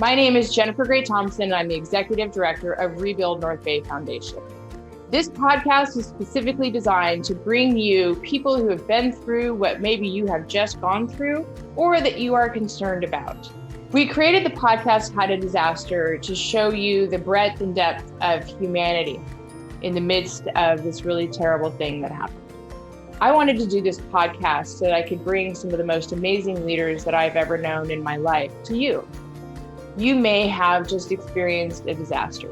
My name is Jennifer Gray Thompson, and I'm the Executive Director of Rebuild North Bay Foundation. This podcast is specifically designed to bring you people who have been through what maybe you have just gone through or that you are concerned about. We created the podcast How to Disaster to show you the breadth and depth of humanity in the midst of this really terrible thing that happened. I wanted to do this podcast so that I could bring some of the most amazing leaders that I've ever known in my life to you. You may have just experienced a disaster,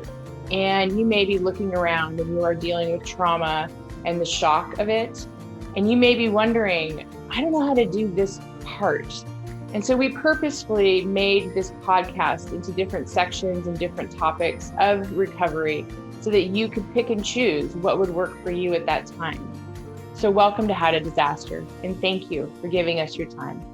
and you may be looking around and you are dealing with trauma and the shock of it. And you may be wondering, I don't know how to do this part. And so we purposefully made this podcast into different sections and different topics of recovery so that you could pick and choose what would work for you at that time. So welcome to How to Disaster, and thank you for giving us your time.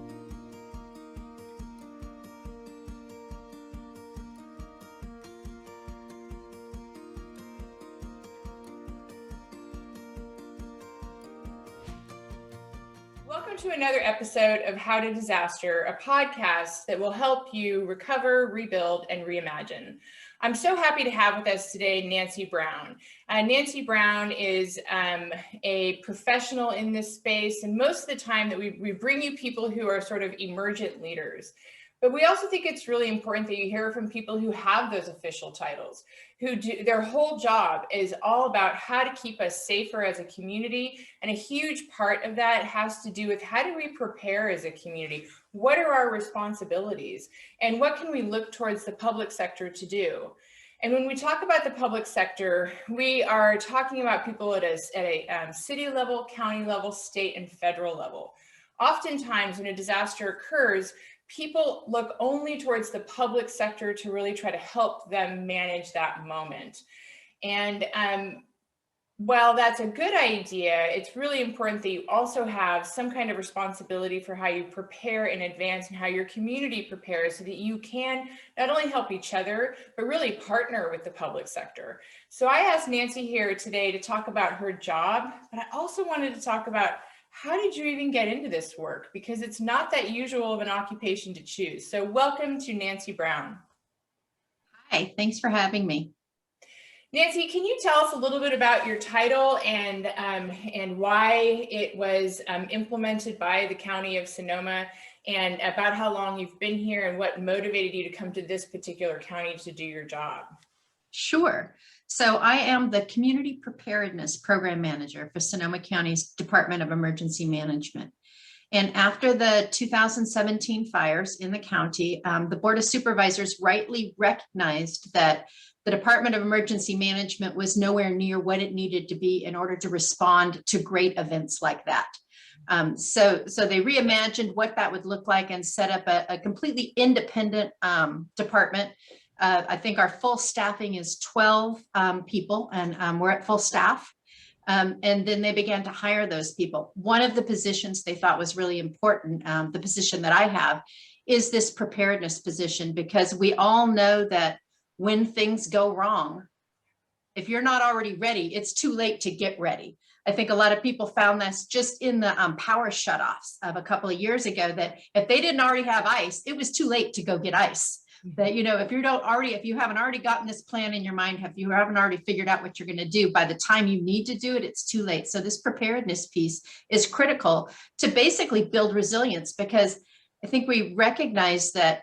Welcome to another episode of How to Disaster, a podcast that will help you recover, rebuild, and reimagine. I'm so happy to have with us today Nancy Brown. Nancy Brown is a professional in this space, and most of the time that we bring you people who are sort of emergent leaders. But we also think it's really important that you hear from people who have those official titles, who do their whole job is all about how to keep us safer as a community. And a huge part of that has to do with how do we prepare as a community? What are our responsibilities? And what can we look towards the public sector to do? And when we talk about the public sector, we are talking about people at a city level, county level, state, and federal level. Oftentimes when a disaster occurs, people look only towards the public sector to really try to help them manage that moment. And while that's a good idea, it's really important that you also have some kind of responsibility for how you prepare in advance and how your community prepares so that you can not only help each other, but really partner with the public sector. So I asked Nancy here today to talk about her job, but I also wanted to talk about how did you even get into this work? Because it's not that usual of an occupation to choose. So welcome to Nancy Brown. Hi, thanks for having me. Nancy, can you tell us a little bit about your title and why it was implemented by the County of Sonoma, and about how long you've been here and what motivated you to come to this particular county to do your job? Sure. So I am the Community Preparedness Program Manager for Sonoma County's Department of Emergency Management. And after the 2017 fires in the county, the Board of Supervisors rightly recognized that the Department of Emergency Management was nowhere near what it needed to be in order to respond to great events like that. So they reimagined what that would look like and set up a completely independent department. I think our full staffing is 12 people, and we're at full staff. And then they began to hire those people. One of the positions they thought was really important, the position that I have, is this preparedness position, because we all know that when things go wrong, if you're not already ready, it's too late to get ready. I think a lot of people found this just in the power shutoffs of a couple of years ago, that if they didn't already have ice, it was too late to go get ice. That, you know, if you haven't already gotten this plan in your mind, if you haven't already figured out what you're going to do, by the time you need to do it, it's too late. So this preparedness piece is critical to basically build resilience, because I think we recognize that,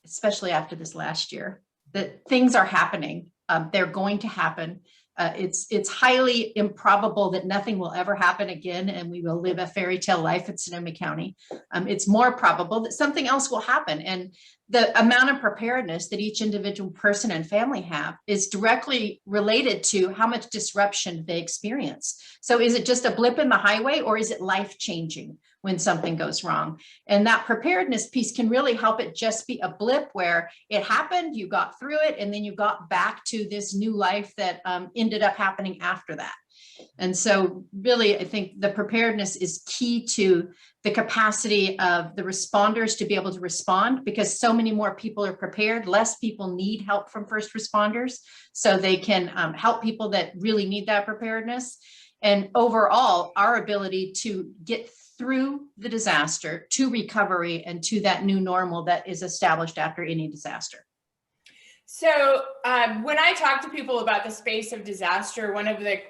especially after this last year, that things are happening. They're going to happen. It's highly improbable that nothing will ever happen again and we will live a fairy tale life in Sonoma County. It's more probable that something else will happen. And the amount of preparedness that each individual person and family have is directly related to how much disruption they experience. So is it just a blip in the highway, or is it life-changing when something goes wrong? And that preparedness piece can really help it just be a blip where it happened, you got through it, and then you got back to this new life that ended up happening after that. And so really, I think the preparedness is key to the capacity of the responders to be able to respond, because so many more people are prepared. Less people need help from first responders, so they can help people that really need that preparedness. And overall, our ability to get through the disaster to recovery and to that new normal that is established after any disaster. So when I talk to people about the space of disaster, one of the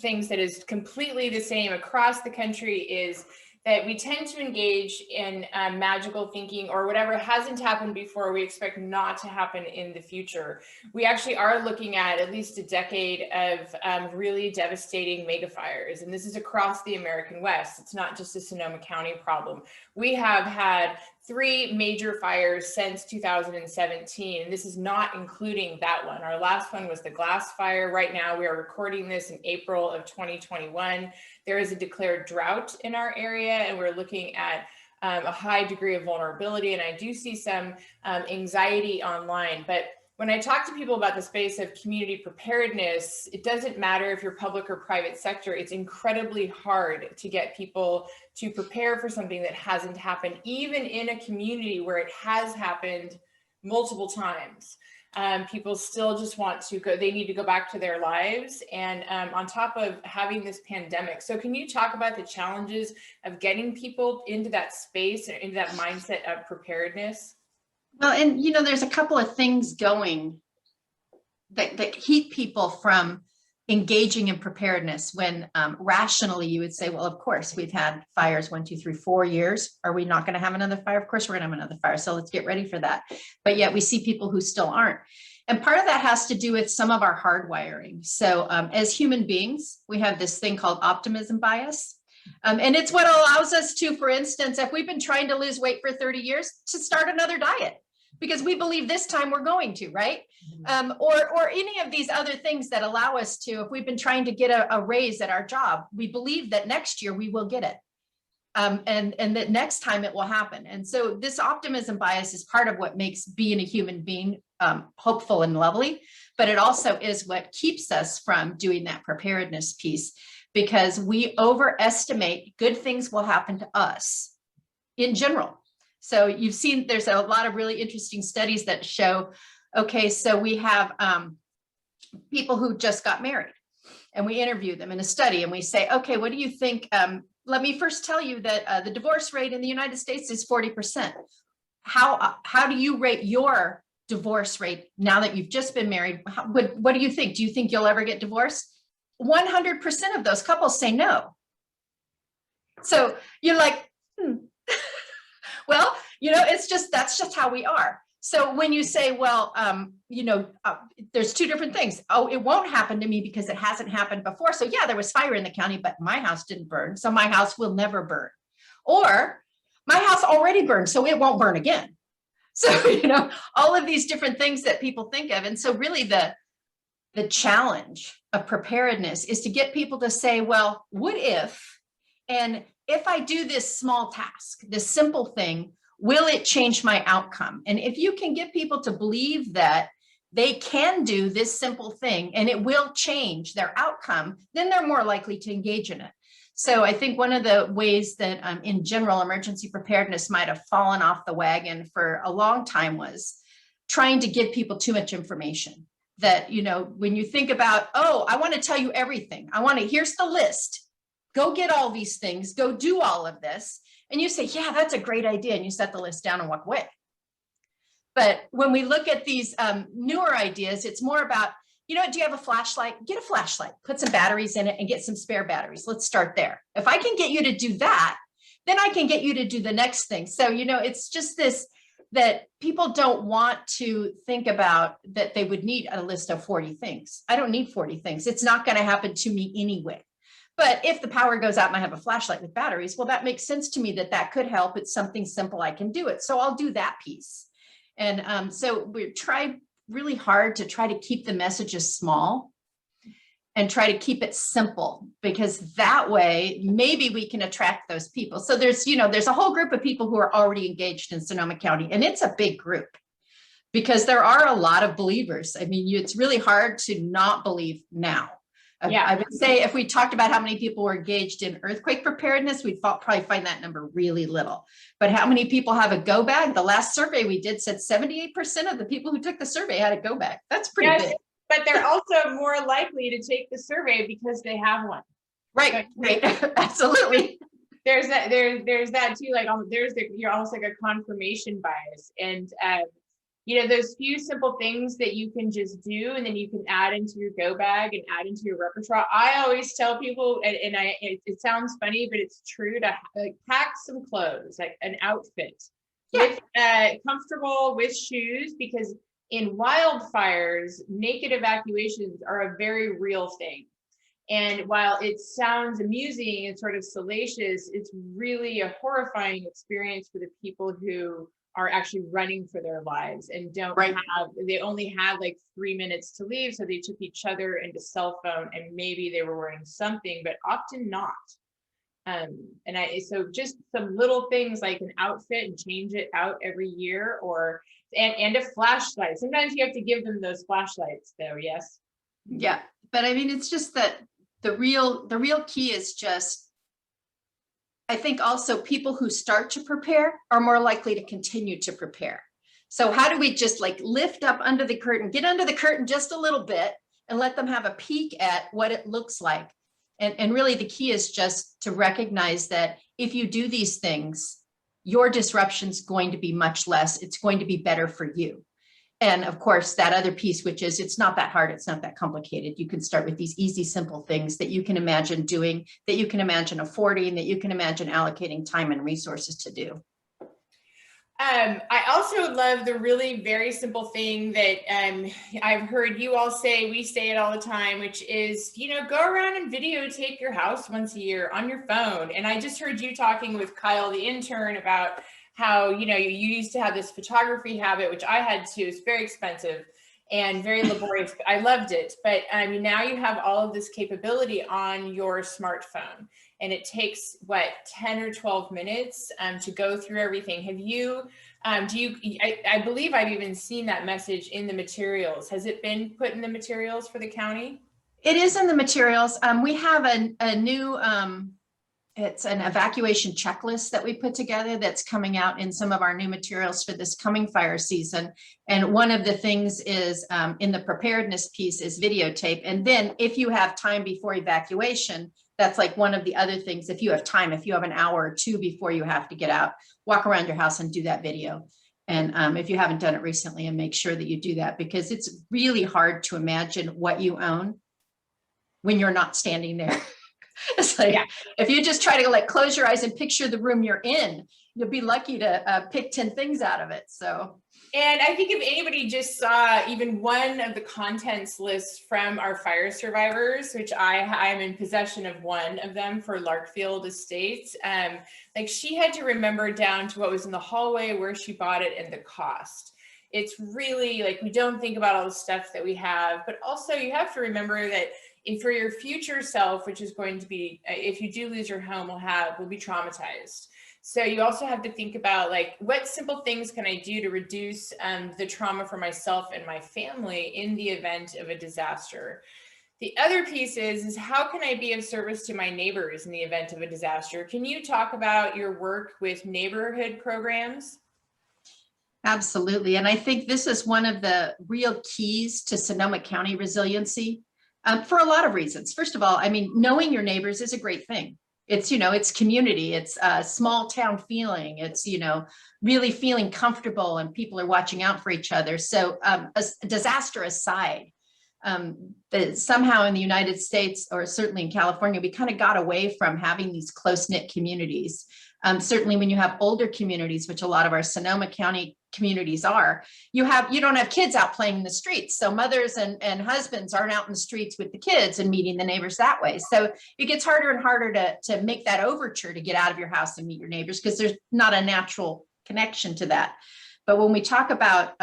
things that is completely the same across the country is that we tend to engage in magical thinking, or whatever hasn't happened before, we expect not to happen in the future. We actually are looking at least a decade of really devastating megafires. And this is across the American West. It's not just a Sonoma County problem. We have had 3 major fires since 2017, and this is not including that one. Our last one was the Glass Fire. Right now, we are recording this in April of 2021. There is a declared drought in our area, and we're looking at a high degree of vulnerability, and I do see some anxiety online. But when I talk to people about the space of community preparedness, it doesn't matter if you're public or private sector. It's incredibly hard to get people to prepare for something that hasn't happened, even in a community where it has happened multiple times. People still just want to go, they need to go back to their lives, and on top of having this pandemic. So can you talk about the challenges of getting people into that space, into that mindset of preparedness? Well, and there's a couple of things going that keep people from engaging in preparedness when rationally you would say, well, of course, we've had fires 1, 2, 3, 4 years. Are we not going to have another fire? Of course, we're going to have another fire. So let's get ready for that. But yet we see people who still aren't. And part of that has to do with some of our hardwiring. So as human beings, we have this thing called optimism bias. And it's what allows us to, for instance, if we've been trying to lose weight for 30 years, to start another diet, because we believe this time we're going to, right? Or any of these other things that allow us to, if we've been trying to get a raise at our job, we believe that next year we will get it. And that next time it will happen. And so this optimism bias is part of what makes being a human being hopeful and lovely, but it also is what keeps us from doing that preparedness piece, because we overestimate good things will happen to us in general. So you've seen, there's a lot of really interesting studies that show, okay, so we have people who just got married, and we interview them in a study, and we say, okay, what do you think? Let me first tell you that the divorce rate in the United States is 40%. How do you rate your divorce rate now that you've just been married? What do you think? Do you think you'll ever get divorced? 100% of those couples say no. So you're like, well, that's just how we are. So when you say, well, there's 2 different things. Oh, it won't happen to me because it hasn't happened before. So yeah, there was fire in the county, but my house didn't burn. So my house will never burn. Or my house already burned, so it won't burn again. So, all of these different things that people think of. And so really the challenge of preparedness is to get people to say, well, what if, and if I do this small task, this simple thing, will it change my outcome? And if you can get people to believe that they can do this simple thing and it will change their outcome, then they're more likely to engage in it. So I think one of the ways that in general emergency preparedness might have fallen off the wagon for a long time was trying to give people too much information. That, when you think about, oh, I want to tell you everything. Here's the list. Go get all these things, go do all of this. And you say, yeah, that's a great idea. And you set the list down and walk away. But when we look at these newer ideas, it's more about, do you have a flashlight? Get a flashlight, put some batteries in it and get some spare batteries. Let's start there. If I can get you to do that, then I can get you to do the next thing. So, it's just this, that people don't want to think about that they would need a list of 40 things. I don't need 40 things. It's not going to happen to me anyway. But if the power goes out and I have a flashlight with batteries, well, that makes sense to me that could help. It's something simple. I can do it. So I'll do that piece. And so we try really hard to try to keep the messages small and try to keep it simple, because that way maybe we can attract those people. So there's a whole group of people who are already engaged in Sonoma County, and it's a big group because there are a lot of believers. I mean, it's really hard to not believe now. Yeah. I would say if we talked about how many people were engaged in earthquake preparedness, we'd probably find that number really little. But how many people have a go bag? The last survey we did said 78% of the people who took the survey had a go bag. That's pretty big. But they're also more likely to take the survey because they have one. Right, right, absolutely. There's that too. Like you're almost like a confirmation bias, and those few simple things that you can just do, and then you can add into your go bag and add into your repertoire. I always tell people, and it sounds funny, but it's true, to pack some clothes, like an outfit, with comfortable with shoes, because in wildfires, naked evacuations are a very real thing. And while it sounds amusing and sort of salacious, it's really a horrifying experience for the people who are actually running for their lives and they only have like 3 minutes to leave. So they took each other and a cell phone, and maybe they were wearing something, but often not. So just some little things like an outfit, and change it out every year, and a flashlight. Sometimes you have to give them those flashlights though. Yes. Yeah. But I mean, it's just that the real key is just, I think also people who start to prepare are more likely to continue to prepare. So how do we just like lift up under the curtain, get under the curtain just a little bit, and let them have a peek at what it looks like? And really the key is just to recognize that if you do these things, your disruption is going to be much less. It's going to be better for you. And of course, that other piece, which is it's not that hard, it's not that complicated. You can start with these easy, simple things that you can imagine doing, that you can imagine affording, that you can imagine allocating time and resources to do. I also love the really very simple thing that I've heard you all say, we say it all the time, which is, go around and videotape your house once a year on your phone. And I just heard you talking with Kyle, the intern, about how, you used to have this photography habit, which I had too. It's very expensive and very laborious. I loved it. But now you have all of this capability on your smartphone, and it takes 10 or 12 minutes to go through everything. Have you, I believe I've even seen that message in the materials. Has it been put in the materials for the county? It is in the materials. We have a new, it's an evacuation checklist that we put together that's coming out in some of our new materials for this coming fire season. And one of the things is in the preparedness piece is videotape. And then if you have time before evacuation, that's like one of the other things. If you have time, if you have an hour or two before you have to get out, walk around your house and do that video. And if you haven't done it recently, and make sure that you do that, because it's really hard to imagine what you own when you're not standing there. It's like, if you just try to like close your eyes and picture the room you're in, you'll be lucky to pick 10 things out of it. So, and I think if anybody just saw even one of the contents lists from our fire survivors, which I'm in possession of one of them for Larkfield Estates, like she had to remember down to what was in the hallway, where she bought it, and the cost. It's really like, we don't think about all the stuff that we have, but also you have to remember that for your future self, which is going to be, if you do lose your home, will be traumatized. So you also have to think about like, what simple things can I do to reduce the trauma for myself and my family in the event of a disaster? The other piece is how can I be of service to my neighbors in the event of a disaster? Can you talk about your work with neighborhood programs? Absolutely. And I think this is one of the real keys to Sonoma County resiliency. For a lot of reasons. First of all, I mean, knowing your neighbors is a great thing. It's, it's community, it's a small town feeling, it's, really feeling comfortable, and people are watching out for each other. So a disaster aside, somehow in the United States, or certainly in California, we kind of got away from having these close-knit communities. Certainly when you have older communities, which a lot of our Sonoma County communities are, you don't have kids out playing in the streets. So mothers and husbands aren't out in the streets with the kids and meeting the neighbors that way. So it gets harder and harder to make that overture to get out of your house and meet your neighbors, because there's not a natural connection to that. But when we talk about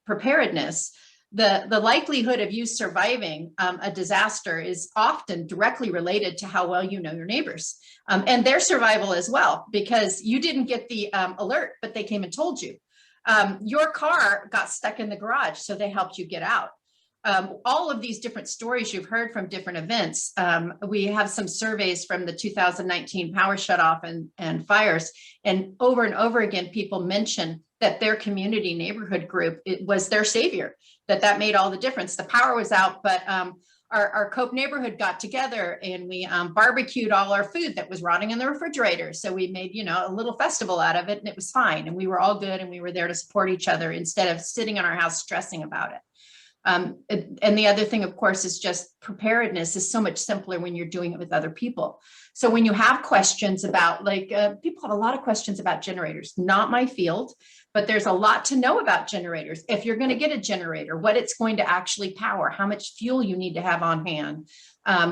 preparedness, the likelihood of you surviving a disaster is often directly related to how well you know your neighbors and their survival as well, because you didn't get the alert, but they came and told you. Your car got stuck in the garage, so they helped you get out. All of these different stories you've heard from different events. We have some surveys from the 2019 power shutoff and fires, and over again, people mention that their community neighborhood group, it was their savior, that made all the difference. The power was out, but our Cope neighborhood got together and we barbecued all our food that was rotting in the refrigerator. So we made, a little festival out of it, and it was fine. And we were all good, and we were there to support each other instead of sitting in our house stressing about it. And the other thing, of course, is just preparedness is so much simpler when you're doing it with other people. So when you have questions about, people have a lot of questions about generators, not my field, but there's a lot to know about generators. If you're going to get a generator, what it's going to actually power, how much fuel you need to have on hand,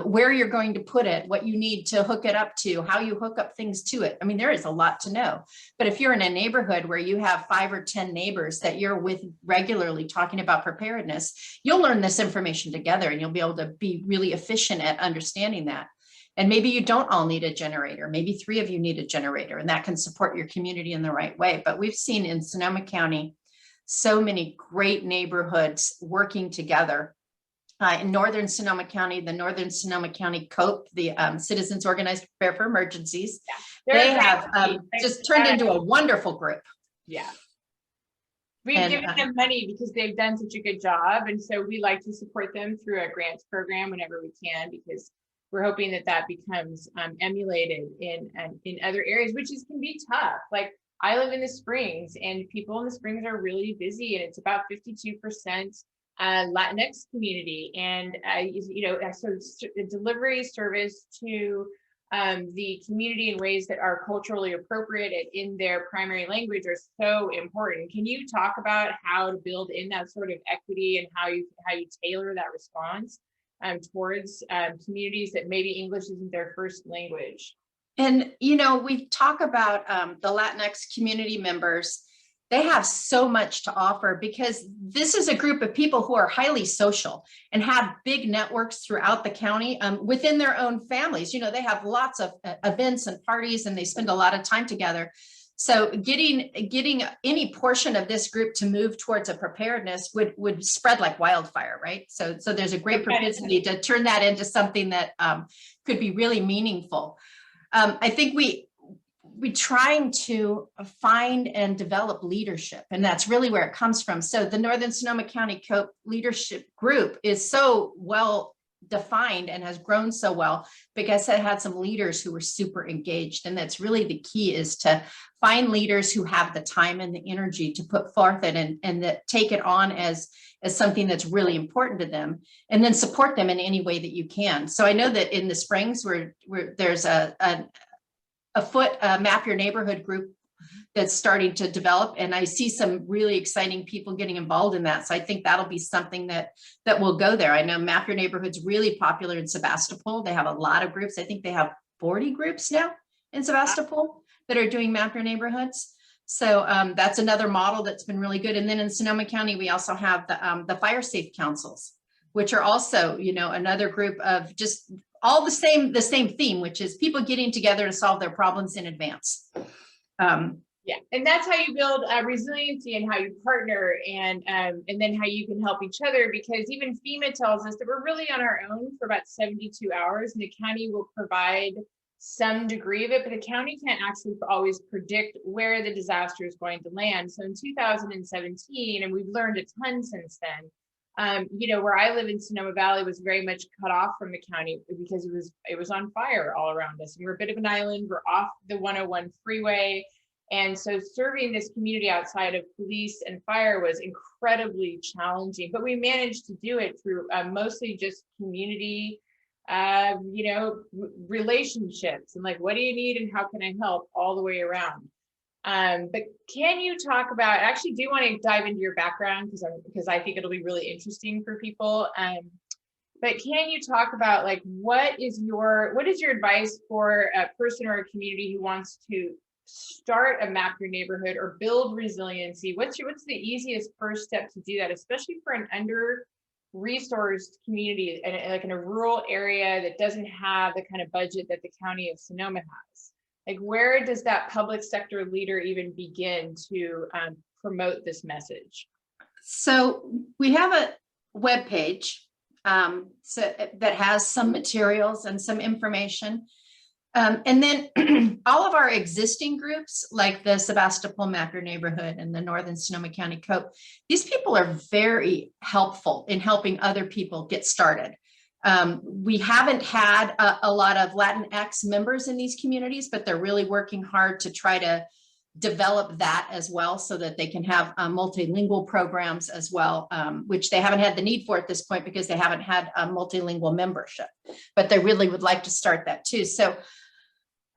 where you're going to put it, what you need to hook it up to, how you hook up things to it. I mean, there is a lot to know. But if you're in a neighborhood where you have 5 or 10 neighbors that you're with regularly talking about preparedness, you'll learn this information together, and you'll be able to be really efficient at understanding that. And maybe you don't all need a generator. Maybe 3 of you need a generator, and that can support your community in the right way. But we've seen in Sonoma County so many great neighborhoods working together. In Northern Sonoma County, the Northern Sonoma County COPE, the Citizens Organized to Prepare for Emergencies, they have just turned into a wonderful group. Yeah. We've given them money because they've done such a good job. And so we like to support them through a grants program whenever we can, because we're hoping that becomes emulated in other areas, which can be tough. Like, I live in the Springs, and people in the Springs are really busy, and it's about 52% LatinX community, and so delivery service to the community in ways that are culturally appropriate and in their primary language are so important. Can you talk about how to build in that sort of equity and how you tailor that response towards communities that maybe English isn't their first language? And, we talk about the Latinx community members. They have so much to offer, because this is a group of people who are highly social and have big networks throughout the county within their own families. They have lots of events and parties, and they spend a lot of time together. So getting any portion of this group to move towards a preparedness would spread like wildfire, right? So there's a great propensity to turn that into something that could be really meaningful. I think we're trying to find and develop leadership, and that's really where it comes from. So the Northern Sonoma County COPE leadership group is so well defined and has grown so well because it had some leaders who were super engaged. And that's really the key, is to find leaders who have the time and the energy to put forth it and that take it on as something that's really important to them, and then support them in any way that you can. So I know that in the Springs, where there's a Map Your Neighborhood group that's starting to develop, and I see some really exciting people getting involved in that. So I think that'll be something that will go there. I know Map Your Neighborhood's really popular in Sebastopol. They have a lot of groups. I think they have 40 groups now in Sebastopol that are doing Map Your Neighborhoods. So that's another model that's been really good. And then in Sonoma County, we also have the fire safe councils, which are also, another group of just all the same theme, which is people getting together to solve their problems in advance. Yeah, and that's how you build resiliency, and how you partner, and then how you can help each other, because even FEMA tells us that we're really on our own for about 72 hours, and the county will provide some degree of it, but the county can't actually always predict where the disaster is going to land. So in 2017, and we've learned a ton since then, where I live in Sonoma Valley was very much cut off from the county because it was on fire all around us. And we're a bit of an island. We're off the 101 freeway. And so serving this community outside of police and fire was incredibly challenging, but we managed to do it through mostly just community, relationships, and like, what do you need and how can I help, all the way around. But can you talk about, I actually do want to dive into your background because I think it'll be really interesting for people. But can you talk about, like, what is your advice for a person or a community who wants to start a Map Your Neighborhood or build resiliency? What's the easiest first step to do that, especially for an under-resourced community and like in a rural area that doesn't have the kind of budget that the county of Sonoma has? Like, where does that public sector leader even begin to promote this message? So we have a webpage that has some materials and some information. And then all of our existing groups, like the Sebastopol Map Your Neighborhood and the Northern Sonoma County COPE, these people are very helpful in helping other people get started. We haven't had a lot of LatinX members in these communities, but they're really working hard to try to develop that as well so that they can have multilingual programs as well, which they haven't had the need for at this point because they haven't had a multilingual membership, but they really would like to start that too. So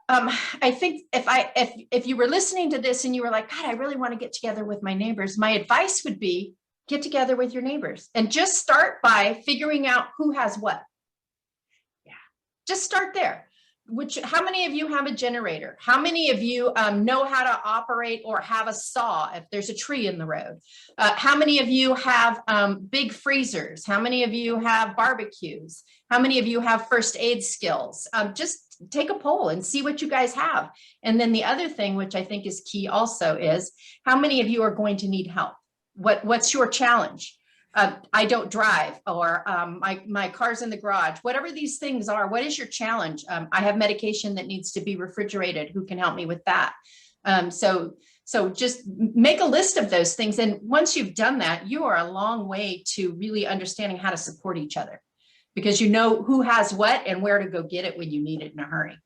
I think if you were listening to this and you were like, God, I really want to get together with my neighbors, my advice would be get together with your neighbors and just start by figuring out who has what. Yeah, just start there. How many of you have a generator? How many of you know how to operate or have a saw if there's a tree in the road? How many of you have big freezers? How many of you have barbecues? How many of you have first aid skills? Just take a poll and see what you guys have. And then the other thing, which I think is key also, is how many of you are going to need help? What's your challenge? I don't drive, or my car's in the garage, whatever these things are. What is your challenge? I have medication that needs to be refrigerated. Who can help me with that? So just make a list of those things. And once you've done that, you are a long way to really understanding how to support each other, because you know who has what and where to go get it when you need it in a hurry.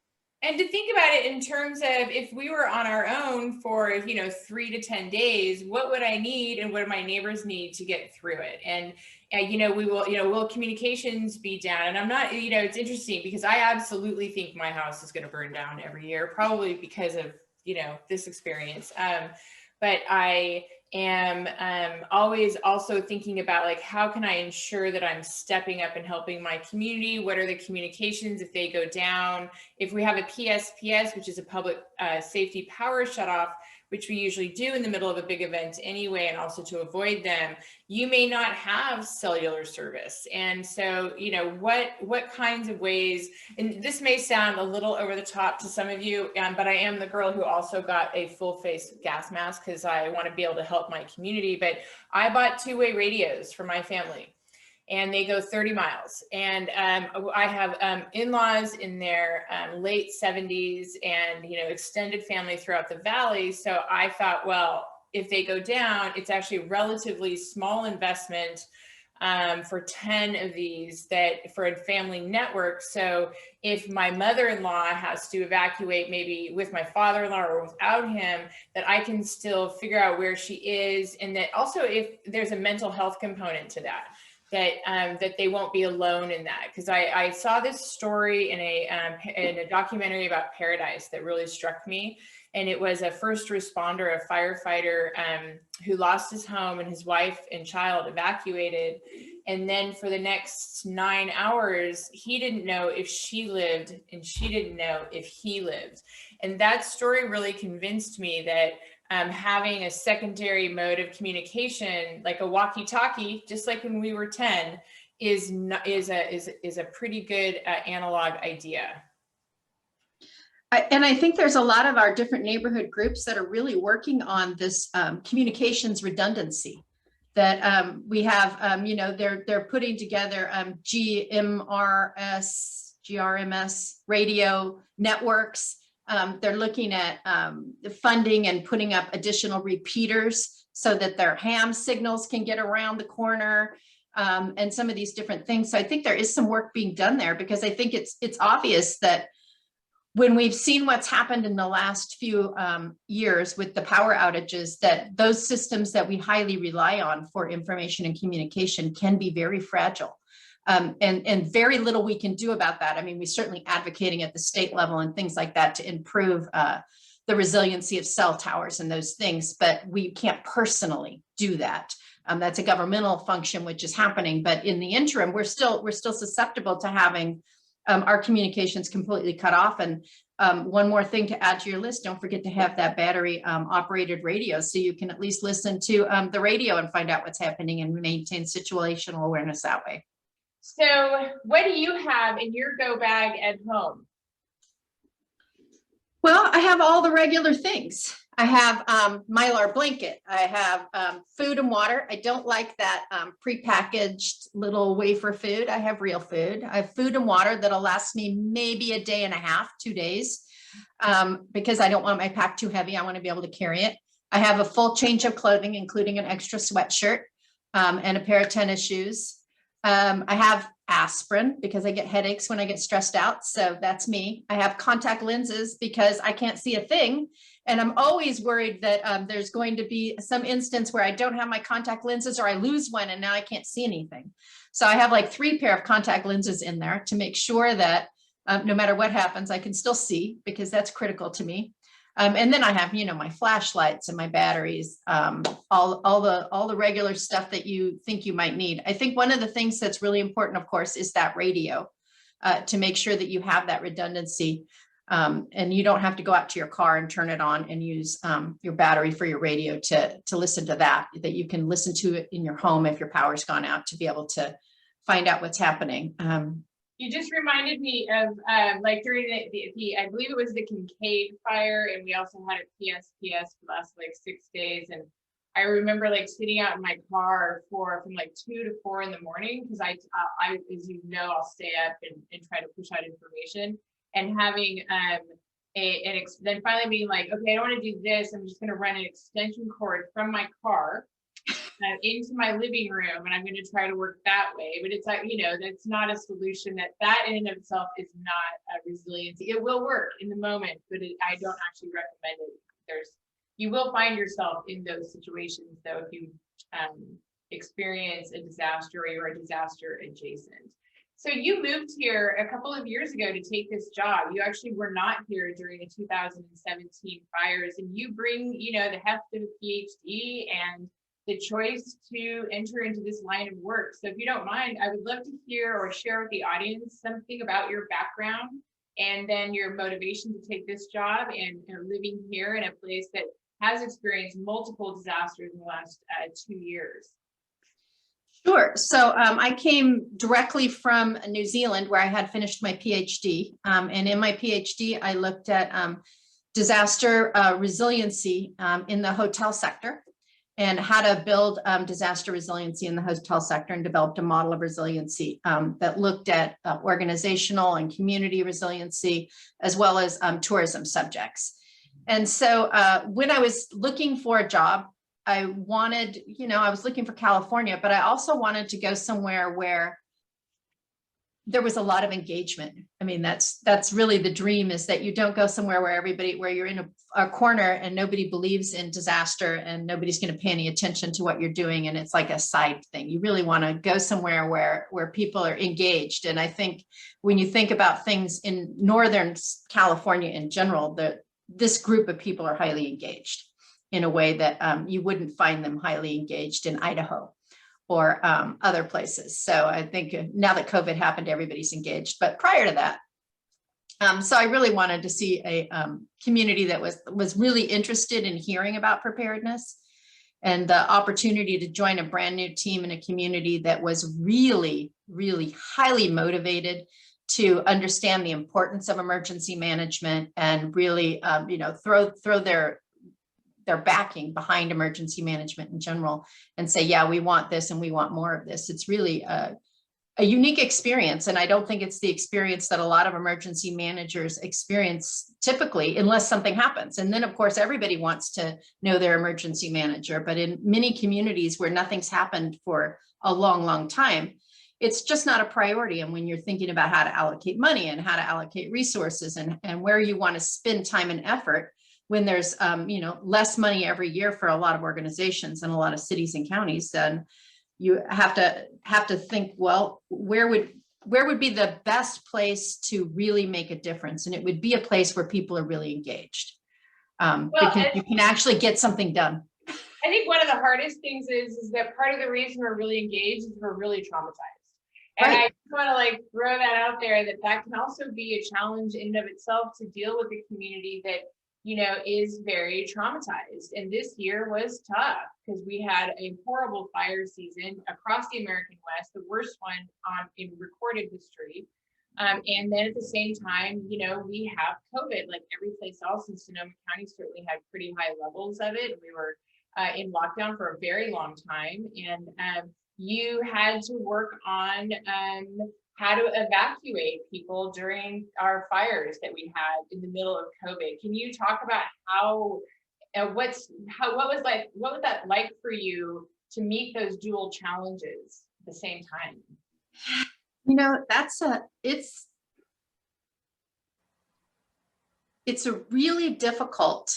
And to think about it in terms of if we were on our own for, 3 to 10 days, what would I need and what do my neighbors need to get through it? And, will communications be down? And I'm not, it's interesting because I absolutely think my house is going to burn down every year, probably because of, this experience. But I am always also thinking about, like, how can I ensure that I'm stepping up and helping my community? What are the communications if they go down? If we have a PSPS, which is a public safety power shutoff, which we usually do in the middle of a big event anyway, and also to avoid them, you may not have cellular service. And so, what kinds of ways, and this may sound a little over the top to some of you, but I am the girl who also got a full face gas mask because I want to be able to help my community. But I bought two-way radios for my family, and they go 30 miles. And I have in-laws in their late 70s and, extended family throughout the valley. So I thought, well, if they go down, it's actually a relatively small investment for 10 of these for a family network. So if my mother-in-law has to evacuate, maybe with my father-in-law or without him, that I can still figure out where she is. And that also, if there's a mental health component to that, that they won't be alone in that. Because I saw this story in a documentary about Paradise that really struck me. And it was a first responder, a firefighter who lost his home and his wife and child evacuated. And then for the next 9 hours, he didn't know if she lived and she didn't know if he lived. And that story really convinced me that having a secondary mode of communication, like a walkie-talkie, just like when we were 10, is a pretty good analog idea. And I think there's a lot of our different neighborhood groups that are really working on this communications redundancy. That we have, they're putting together GRMS radio networks. They're looking at funding and putting up additional repeaters so that their ham signals can get around the corner, and some of these different things. So I think there is some work being done there, because I think it's obvious that when we've seen what's happened in the last few years with the power outages, that those systems that we highly rely on for information and communication can be very fragile. And very little we can do about that. I mean, we're certainly advocating at the state level and things like that to improve the resiliency of cell towers and those things, but we can't personally do that. That's a governmental function which is happening, but in the interim, we're still susceptible to having our communications completely cut off. And one more thing to add to your list, don't forget to have that battery operated radio, so you can at least listen to the radio and find out what's happening and maintain situational awareness that way. So what do you have in your go bag at home? Well, I have all the regular things. I have Mylar blanket. I have food and water. I don't like that prepackaged little wafer food. I have real food. I have food and water that'll last me maybe a day and a half, 2 days, because I don't want my pack too heavy. I want to be able to carry it. I have a full change of clothing, including an extra sweatshirt and a pair of tennis shoes. I have aspirin because I get headaches when I get stressed out. So that's me. I have contact lenses because I can't see a thing. And I'm always worried that there's going to be some instance where I don't have my contact lenses or I lose one and now I can't see anything. So I have like 3 pair of contact lenses in there to make sure that no matter what happens, I can still see, because that's critical to me. And then I have, my flashlights and my batteries, all the regular stuff that you think you might need. I think one of the things that's really important, of course, is that radio, to make sure that you have that redundancy, and you don't have to go out to your car and turn it on and use your battery for your radio to listen to that you can listen to it in your home if your power's gone out, to be able to find out what's happening. You just reminded me of like during the I believe it was the Kincaid fire, and we also had a PSPS for the last like 6 days. And I remember like sitting out in my car from like 2 to 4 in the morning, because I as you know, I'll stay up and try to push out information, and having then finally being like, okay, I don't want to do this. I'm just going to run an extension cord from my car into my living room, and I'm going to try to work that way. But it's like, that's not a solution. That in and of itself is not a resiliency. It will work in the moment, but I don't actually recommend it. You will find yourself in those situations though, if you experience a disaster or you're a disaster adjacent. So you moved here a couple of years ago to take this job. You actually were not here during the 2017 fires, and you bring, the heft of a PhD and the choice to enter into this line of work. So if you don't mind, I would love to hear or share with the audience something about your background and then your motivation to take this job, and living here in a place that has experienced multiple disasters in the last 2 years. Sure. So I came directly from New Zealand, where I had finished my PhD. And in my PhD, I looked at disaster resiliency in the hotel sector, and how to build disaster resiliency in the hotel sector, and developed a model of resiliency that looked at organizational and community resiliency, as well as tourism subjects. And so when I was looking for a job, I wanted, I was looking for California, but I also wanted to go somewhere where there was a lot of engagement. I mean, that's really the dream, is that you don't go somewhere where you're in a corner and nobody believes in disaster and nobody's going to pay any attention to what you're doing, and it's like a side thing. You really want to go somewhere where people are engaged. And I think when you think about things in Northern California in general, this group of people are highly engaged in a way that you wouldn't find them highly engaged in Idaho or other places. So I think now that COVID happened, everybody's engaged. But prior to that, so I really wanted to see a community that was really interested in hearing about preparedness, and the opportunity to join a brand new team in a community that was really, really highly motivated to understand the importance of emergency management, and really, throw their backing behind emergency management in general, and say, yeah, we want this and we want more of this. It's really a unique experience. And I don't think it's the experience that a lot of emergency managers experience typically, unless something happens. And then of course, everybody wants to know their emergency manager, but in many communities where nothing's happened for a long, long time, it's just not a priority. And when you're thinking about how to allocate money and how to allocate resources, and where you want to spend time and effort, when there's less money every year for a lot of organizations and a lot of cities and counties, then you have to think, well, where would be the best place to really make a difference? And it would be a place where people are really engaged, because you can actually get something done. I think one of the hardest things is that part of the reason we're really engaged is we're really traumatized. And right. I just want to like throw that out there, that can also be a challenge in and of itself, to deal with a community that is very traumatized. And this year was tough because we had a horrible fire season across the American West, the worst one in recorded history. And then at the same time, we have COVID, like every place else in Sonoma County certainly had pretty high levels of it. We were in lockdown for a very long time. And you had to work on how to evacuate people during our fires that we had in the middle of COVID. Can you talk about what was that like for you to meet those dual challenges at the same time? It's a really difficult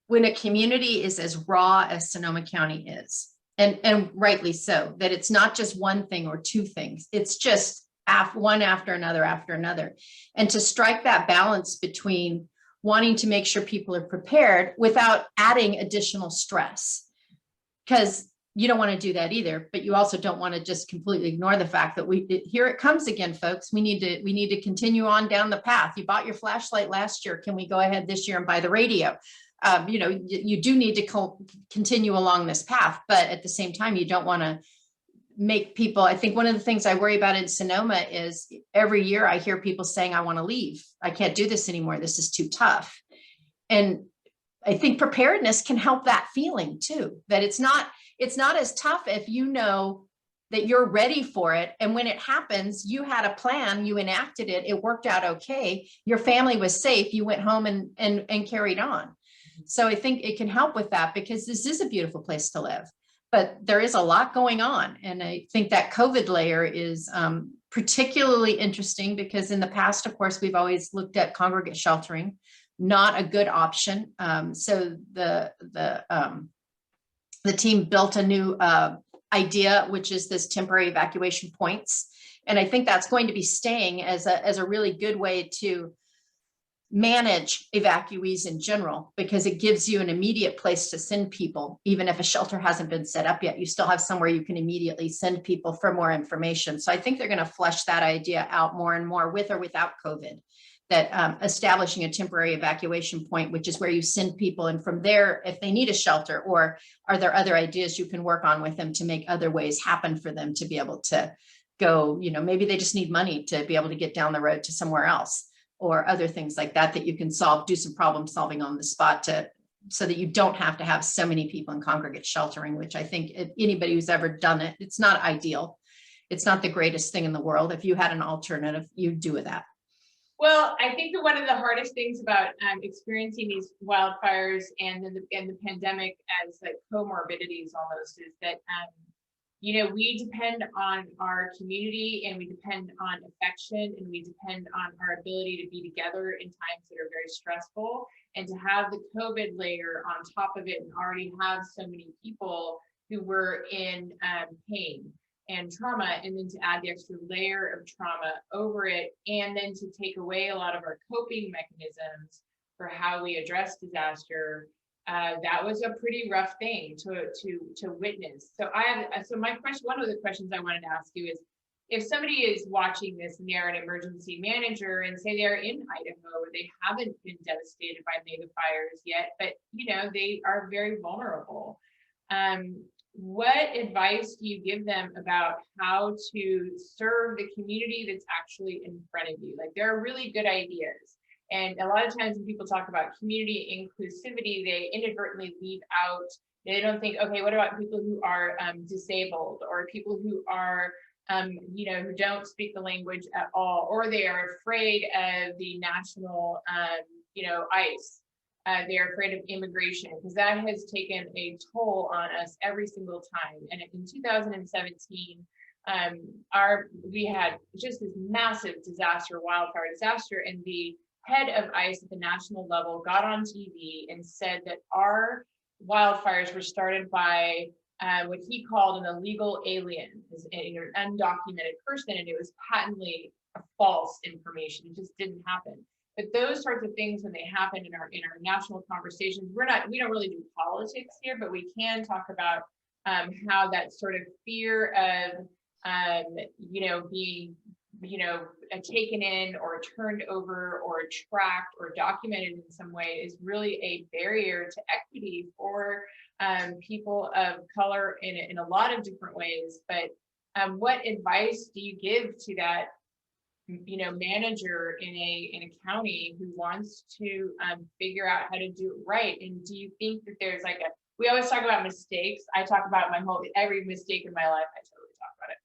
when a community is as raw as Sonoma County is, and rightly so, that it's not just one thing or two things. It's just one after another. And to strike that balance between wanting to make sure people are prepared without adding additional stress, because you don't want to do that either, but you also don't want to just completely ignore the fact that here it comes again, folks. We need to continue on down the path. You bought your flashlight last year. Can we go ahead this year and buy the radio? You do need to continue along this path, but at the same time, you don't want to make people. I think one of the things I worry about in Sonoma is every year I hear people saying, I want to leave. I can't do this anymore. This is too tough. And I think preparedness can help that feeling too, that it's not as tough if you know that you're ready for it. And when it happens, you had a plan, you enacted it, it worked out okay. Your family was safe. You went home and carried on. So I think it can help with that, because this is a beautiful place to live, but there is a lot going on. And I think that COVID layer is particularly interesting, because in the past, of course, we've always looked at congregate sheltering, not a good option. So the team built a new idea, which is this temporary evacuation points. And I think that's going to be staying as a really good way to manage evacuees in general, because it gives you an immediate place to send people. Even if a shelter hasn't been set up yet, you still have somewhere you can immediately send people for more information. So I think they're going to flesh that idea out more and more, with or without COVID, that establishing a temporary evacuation point, which is where you send people. And from there, if they need a shelter, or are there other ideas you can work on with them to make other ways happen for them to be able to go, maybe they just need money to be able to get down the road to somewhere else, or other things like that, that you can do some problem solving on the spot so that you don't have to have so many people in congregate sheltering, which I think anybody who's ever done it, it's not ideal. It's not the greatest thing in the world. If you had an alternative, you'd do that. Well, I think that one of the hardest things about experiencing these wildfires and the pandemic as like comorbidities almost is that we depend on our community, and we depend on affection, and we depend on our ability to be together in times that are very stressful. And to have the COVID layer on top of it, and already have so many people who were in pain and trauma, and then to add the extra layer of trauma over it, and then to take away a lot of our coping mechanisms for how we address disaster, that was a pretty rough thing to witness. So my question, one of the questions I wanted to ask you is, if somebody is watching this and they're an emergency manager, and say they're in Idaho, or they haven't been devastated by mega fires yet, but they are very vulnerable. What advice do you give them about how to serve the community that's actually in front of you? Like, there are really good ideas. And a lot of times when people talk about community inclusivity, they inadvertently leave out, they don't think, okay, what about people who are disabled, or people who are, who don't speak the language at all, or they are afraid of the national, ICE. They're afraid of immigration, because that has taken a toll on us every single time. And in 2017, we had just this massive wildfire disaster, and the head of ICE at the national level got on TV and said that our wildfires were started by what he called an illegal alien, an undocumented person, and it was patently false information. It just didn't happen. But those sorts of things, when they happen in our national conversations, we don't really do politics here, but we can talk about how that sort of fear of being taken in, or turned over, or tracked, or documented in some way is really a barrier to equity for people of color in a lot of different ways. But what advice do you give to that manager in a county who wants to figure out how to do it right? And do you think that there's we always talk about mistakes. I talk about every mistake in my life. I totally talk about it.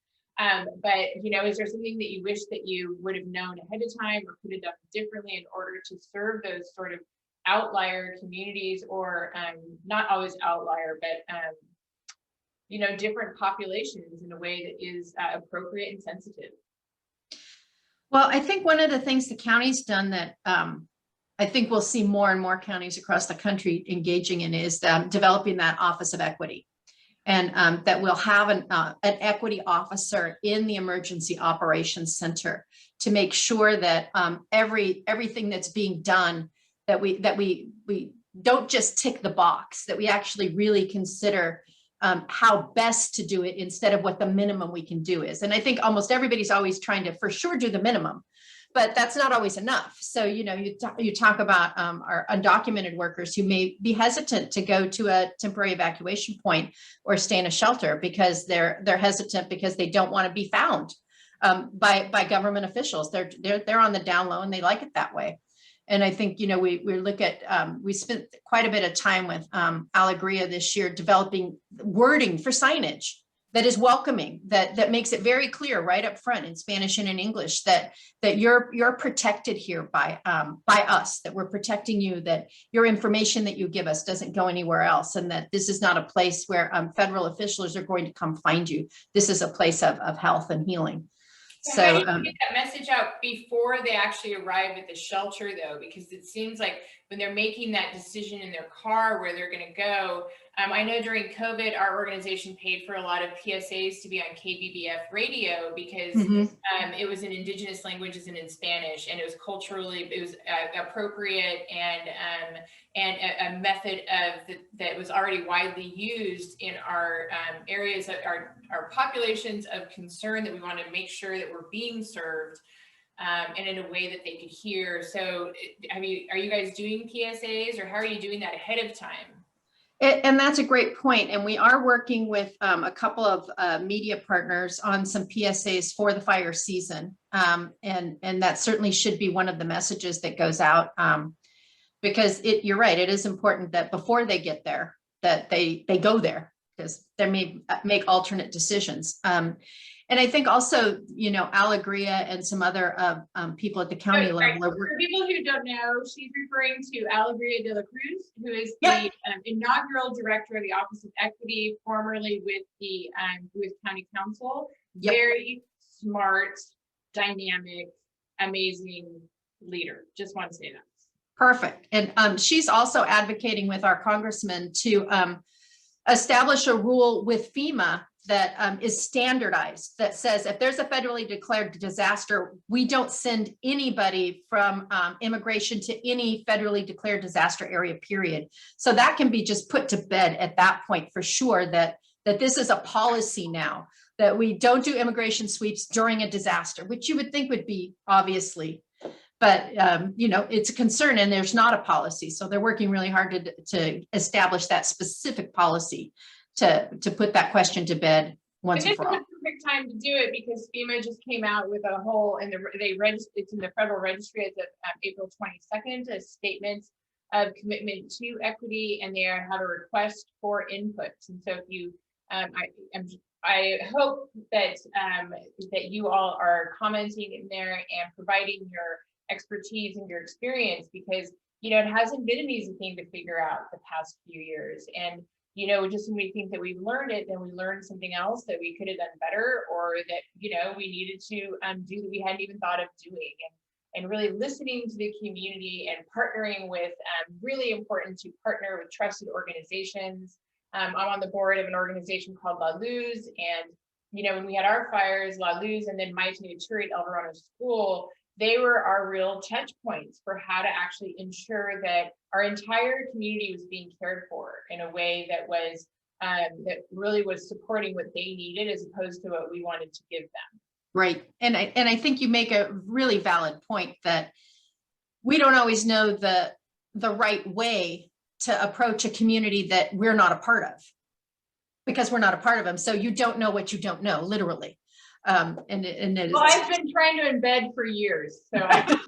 But is there something that you wish that you would have known ahead of time, or could have done differently in order to serve those sort of outlier communities, or not always outlier, but different populations in a way that is appropriate and sensitive. Well, I think one of the things the county's done that I think we'll see more and more counties across the country engaging in is developing that Office of Equity. And that we'll have an equity officer in the Emergency Operations Center to make sure that everything that's being done, that we don't just tick the box, that we actually really consider how best to do it instead of what the minimum we can do is. And I think almost everybody's always trying to for sure do the minimum, but that's not always enough. So, you talk about our undocumented workers who may be hesitant to go to a temporary evacuation point or stay in a shelter because they're hesitant because they don't want to be found by government officials. They're on the down low and they like it that way. And I think, we look at, we spent quite a bit of time with Alegria this year developing wording for signage that is welcoming, that makes it very clear right up front in Spanish and in English that you're protected here by us, that we're protecting you, that your information that you give us doesn't go anywhere else, and that this is not a place where federal officials are going to come find you. This is a place of health and healing. So how do you get that message out before they actually arrive at the shelter, though? Because it seems like when they're making that decision in their car where they're going to go, I know during COVID, our organization paid for a lot of PSAs to be on KBBF radio because it was in indigenous languages and in Spanish, and it was culturally, appropriate and a method that was already widely used in our areas that are populations of concern that we want to make sure that we're being served and in a way that they could hear. So, are you guys doing PSAs, or how are you doing that ahead of time? And that's a great point. And we are working with a couple of media partners on some PSAs for the fire season. And that certainly should be one of the messages that goes out because you're right, it is important that before they get there, that they go there because they may make alternate decisions. And I think also, Alegria and some other people at the county level. For people who don't know, she's referring to Alegria de la Cruz, who is the inaugural director of the Office of Equity, formerly with the with County Council. Very smart, dynamic, amazing leader. Just want to say that. Perfect. And she's also advocating with our congressman to establish a rule with FEMA that is standardized, that says if there's a federally declared disaster, we don't send anybody from immigration to any federally declared disaster area, period. So that can be just put to bed at that point for sure, that this is a policy now, that we don't do immigration sweeps during a disaster, which you would think would be obviously, but it's a concern and there's not a policy. So they're working really hard to establish that specific policy to put that question to bed once and for all. This is the perfect time to do it because FEMA just came out with a whole, and it's in the Federal Registry as of April 22nd, a statement of commitment to equity, and they have a request for input. And so if you, I hope that that you all are commenting in there and providing your expertise and your experience, because it hasn't been an easy thing to figure out the past few years. And just when we think that we've learned it, then we learned something else that we could have done better, or that, we needed to do that we hadn't even thought of doing. And really listening to the community and partnering with, really important to partner with trusted organizations. I'm on the board of an organization called La Luz. And, when we had our fires, La Luz and then Maite Uturi at El Verano School, they were our real touch points for how to actually ensure that our entire community was being cared for in a way that was that really was supporting what they needed as opposed to what we wanted to give them. Right. And I think you make a really valid point that we don't always know the right way to approach a community that we're not a part of, because we're not a part of them. So you don't know what you don't know, literally. Well, I've been trying to embed for years, so I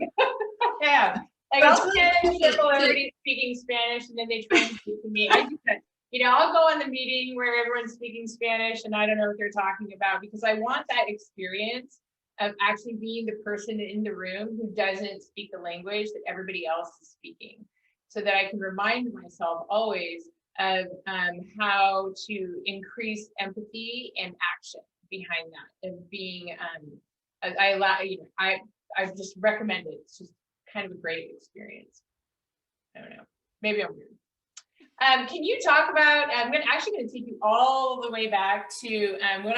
have. Like, I'll stand in the middle, everybody's speaking Spanish, and then they try and speak to me. I do that. I'll go on the meeting where everyone's speaking Spanish, and I don't know what they're talking about, because I want that experience of actually being the person in the room who doesn't speak the language that everybody else is speaking, so that I can remind myself always of how to increase empathy and action behind that, of being, I just recommend it. It's just kind of a great experience. I don't know, maybe I'm weird. Can you talk about, I'm actually going to take you all the way back to when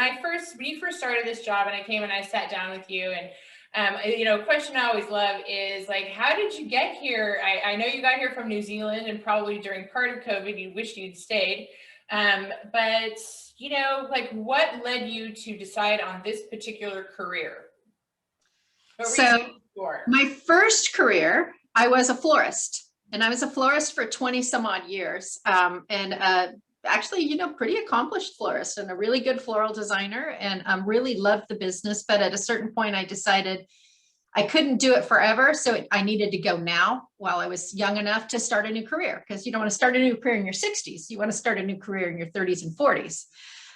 you first started this job, and I came and I sat down with you, and a question I always love is like, how did you get here? I know you got here from New Zealand, and probably during part of COVID, you wished you'd stayed. But like, what led you to decide on this particular career? So my first career, I was a florist, and I was a florist for 20 some odd years. Actually, pretty accomplished florist and a really good floral designer, and really loved the business. But at a certain point, I decided I couldn't do it forever. So I needed to go now while I was young enough to start a new career, because you don't want to start a new career in your 60s. You want to start a new career in your 30s and 40s.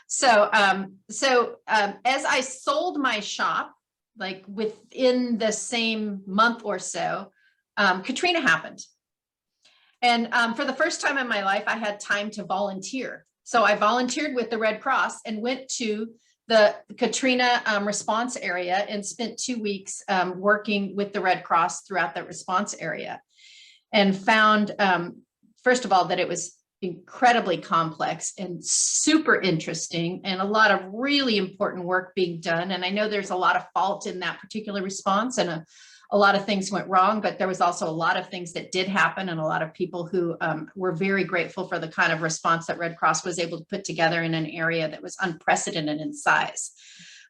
So as I sold my shop, like within the same month or so, Katrina happened. And for the first time in my life, I had time to volunteer. So I volunteered with the Red Cross and went to the Katrina response area and spent 2 weeks working with the Red Cross throughout that response area, and found, first of all, that it was incredibly complex and super interesting, and a lot of really important work being done. And I know there's a lot of fault in that particular response, and a lot of things went wrong, but there was also a lot of things that did happen, and a lot of people who were very grateful for the kind of response that Red Cross was able to put together in an area that was unprecedented in size.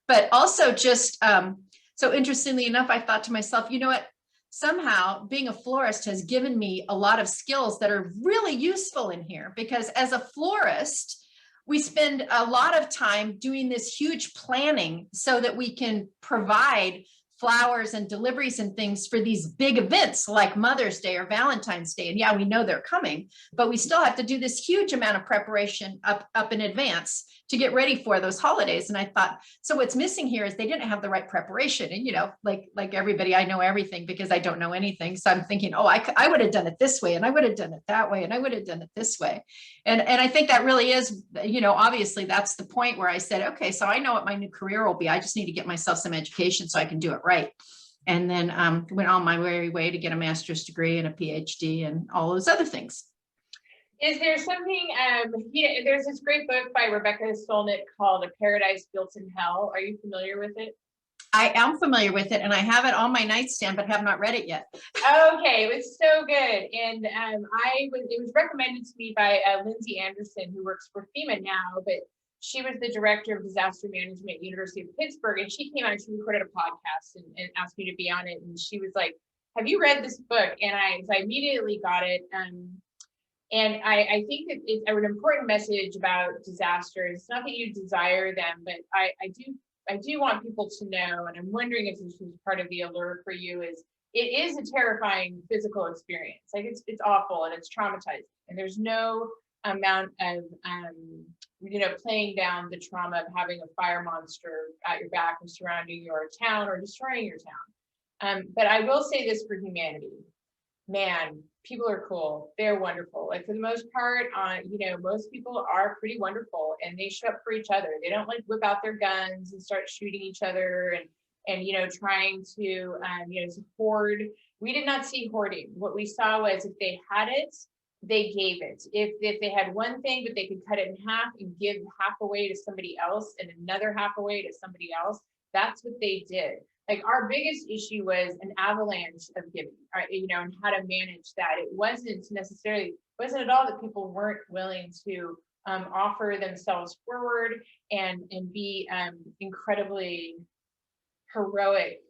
But also just, so interestingly enough, I thought to myself, you know what, somehow being a florist has given me a lot of skills that are really useful in here, because as a florist, we spend a lot of time doing this huge planning so that we can provide flowers and deliveries and things for these big events like Mother's Day or Valentine's Day. And yeah, we know they're coming, but we still have to do this huge amount of preparation up in advance to get ready for those holidays. And I thought, so what's missing here is they didn't have the right preparation. And, like everybody, I know everything because I don't know anything. So I'm thinking, oh, I would have done it this way, and I would have done it that way, and I would have done it this way. And I think that really is, obviously that's the point where I said, okay, so I know what my new career will be. I just need to get myself some education so I can do it right. And then went on my merry way to get a master's degree and a PhD and all those other things. Is there something, there's this great book by Rebecca Solnit called A Paradise Built in Hell. Are you familiar with it? I am familiar with it, and I have it on my nightstand, but have not read it yet. Okay, it was so good. And it was recommended to me by Lindsay Anderson, who works for FEMA now, but she was the director of disaster management at University of Pittsburgh. And she came out and she recorded a podcast and asked me to be on it. And she was like, have you read this book? And I immediately got it. And I think that it's an important message about disasters. It's not that you desire them, but I do want people to know, and I'm wondering if this was part of the allure for you, is it is a terrifying physical experience. Like it's awful and it's traumatizing, and there's no amount of playing down the trauma of having a fire monster at your back or surrounding your town or destroying your town. But I will say this for humanity. Man, people are cool. They're wonderful. Like for the most part, most people are pretty wonderful, and they show up for each other. They don't like whip out their guns and start shooting each other and trying to hoard. We did not see hoarding. What we saw was if they had it, they gave it. If they had one thing, but they could cut it in half and give half away to somebody else and another half away to somebody else, that's what they did. Like our biggest issue was an avalanche of giving, right? And how to manage that. It wasn't at all that people weren't willing to offer themselves forward and be incredibly heroic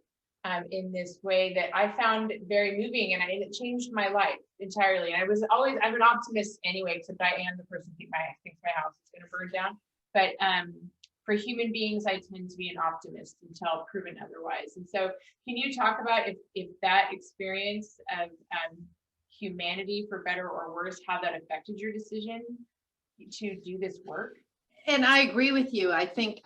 in this way that I found very moving, and it changed my life entirely. And I'm an optimist anyway, except I am the person who thinks my house is going to burn down. But for human beings, I tend to be an optimist until proven otherwise. And so can you talk about if that experience of humanity, for better or worse, how that affected your decision to do this work? And I agree with you. I think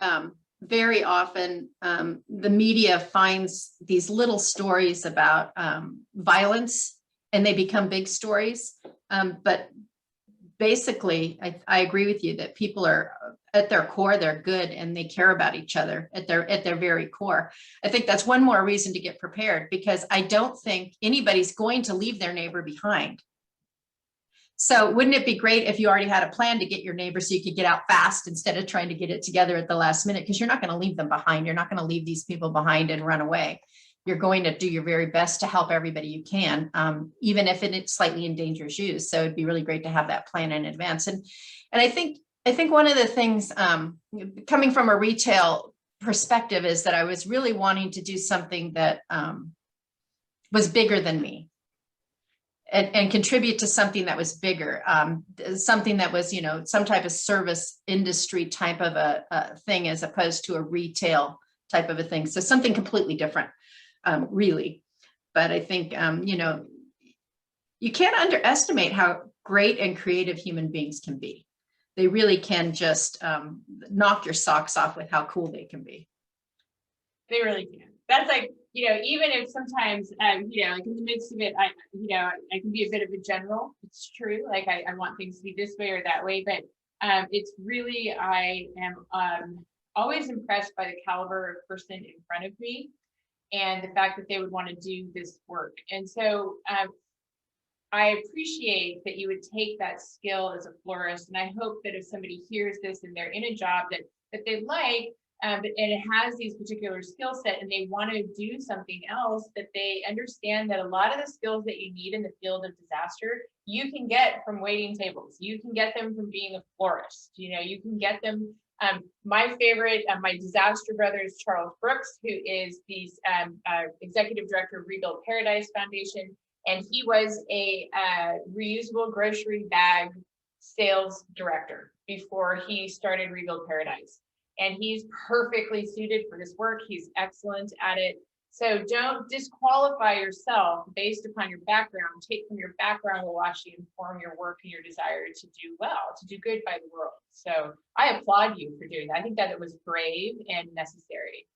very often the media finds these little stories about violence, and they become big stories. But basically, I agree with you that people are at their core, they're good and they care about each other at their very core. I think that's one more reason to get prepared, because I don't think anybody's going to leave their neighbor behind. So wouldn't it be great if you already had a plan to get your neighbor so you could get out fast instead of trying to get it together at the last minute? Because you're not going to leave them behind. You're not going to leave these people behind and run away. You're going to do your very best to help everybody you can, even if it slightly endangers you. So it'd be really great to have that plan in advance. And I think one of the things coming from a retail perspective is that I was really wanting to do something that was bigger than me. And contribute to something that was bigger, something that was, some type of service industry type of a thing, as opposed to a retail type of a thing. So something completely different, really. But I think, you can't underestimate how great and creative human beings can be. They really can just knock your socks off with how cool they can be. They really can. That's like, even if sometimes, like in the midst of it, I can be a bit of a general. It's true. Like I want things to be this way or that way, but it's really, I am always impressed by the caliber of person in front of me and the fact that they would want to do this work. And so I appreciate that you would take that skill as a florist. And I hope that if somebody hears this and they're in a job that they like, and it has these particular skill set and they want to do something else, that they understand that a lot of the skills that you need in the field of disaster, you can get from waiting tables. You can get them from being a florist. You can get them. My favorite, my disaster brother is Charles Brooks, who is the executive director of Rebuild Paradise Foundation. And he was a reusable grocery bag sales director before he started Rebuild Paradise. And he's perfectly suited for this work. He's excellent at it. So don't disqualify yourself based upon your background. Take from your background will actually inform your work and your desire to do well, to do good by the world. So I applaud you for doing that. I think that it was brave and necessary.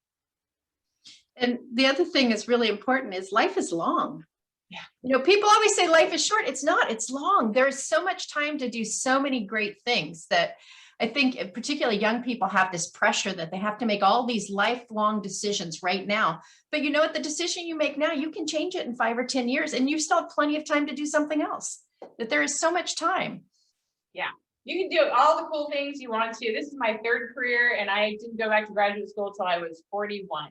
And the other thing that's really important is life is long. Yeah. People always say life is short. It's not, it's long. There's so much time to do so many great things that I think particularly young people have this pressure that they have to make all these lifelong decisions right now. But you know what? The decision you make now, you can change it in 5 or 10 years and you still have plenty of time to do something else. That there is so much time. Yeah, you can do all the cool things you want to. This is my 3rd career and I didn't go back to graduate school until I was 41.